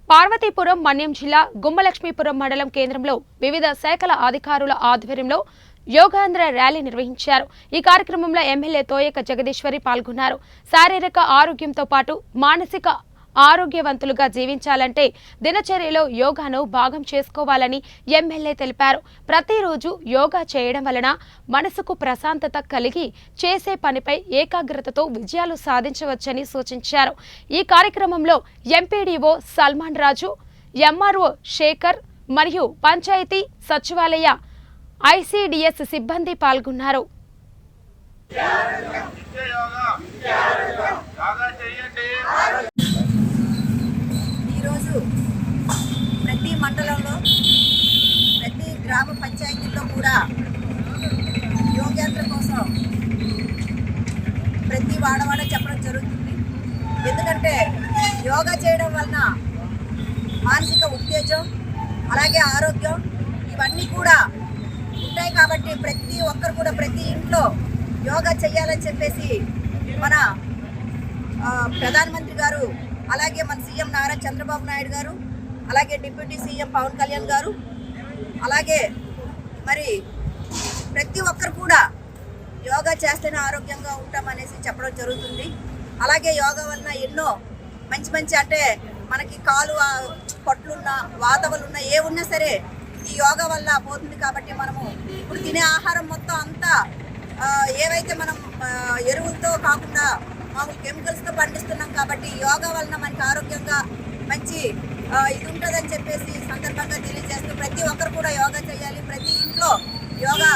పార్వతీపురం మన్యం జిల్లా గుమ్మలక్ష్మీపురం మండలం కేంద్రంలో వివిధ శాఖల అధికారుల ఆధ్వర్యంలో యోగాంధ్ర ర్యాలీ నిర్వహించారు। ఈ కార్యక్రమంలో ఎమ్మెల్యే తోయక జగదీశ్వరి పాల్గొన్నారు। శారీరక ఆరోగ్యంతో పాటు మానసిక ఆరోగ్యవంతులుగా జీవించాలంటే దినచర్యలో యోగాను భాగం చేసుకోవాలని ఎమ్మెల్యే తెలిపారు। ప్రతిరోజు యోగా చేయడం వలన మనసుకు ప్రశాంతత కలిగి చేసే పనిపై ఏకాగ్రతతో విజయాలు సాధించవచ్చని సూచించారు। ఈ కార్యక్రమంలో ఎంపీడీఓ సల్మాన్ రాజు, ఎంఆర్ఓ శేఖర్ మరియు పంచాయతీ సచివాలయ ఐసీడీఎస్ సిబ్బంది పాల్గొన్నారు। ప్రతి మండలంలో ప్రతి గ్రామ పంచాయతీల్లో కూడా యోగాంధ్ర కోసం ప్రతి వాడవాడ చెప్పడం జరుగుతుంది। ఎందుకంటే యోగా చేయడం వలన మానసిక ఉత్తేజం అలాగే ఆరోగ్యం ఇవన్నీ కూడా ఉంటాయి కాబట్టి ప్రతి ఒక్కరు కూడా ప్రతి ఇంట్లో యోగా చేయాలని చెప్పేసి మన ప్రధానమంత్రి గారు అలాగే మన సీఎం నారా చంద్రబాబు నాయుడు గారు అలాగే డిప్యూటీ సీఎం పవన్ కళ్యాణ్ గారు అలాగే మరి ప్రతి ఒక్కరు కూడా యోగా చేస్తేనే ఆరోగ్యంగా ఉంటామనేసి చెప్పడం జరుగుతుంది। అలాగే యోగా వలన ఎన్నో మంచి మంచి అంటే మనకి కాలు పొట్లున్నా వాతవలున్నా ఏ ఉన్నా సరే ఈ యోగా వల్ల పోతుంది కాబట్టి మనము ఇప్పుడు తినే ఆహారం మొత్తం అంతా ఏవైతే మనం ఎరువులతో కాకుండా మామూలు కెమికల్స్తో పండిస్తున్నాం కాబట్టి యోగా వలన మనకి ఆరోగ్యంగా మంచి ఇది ఉంటుందని చెప్పేసి సందర్భంగా తెలియజేస్తూ ప్రతి ఒక్కరు కూడా యోగా చేయాలి, ప్రతి ఇంట్లో యోగా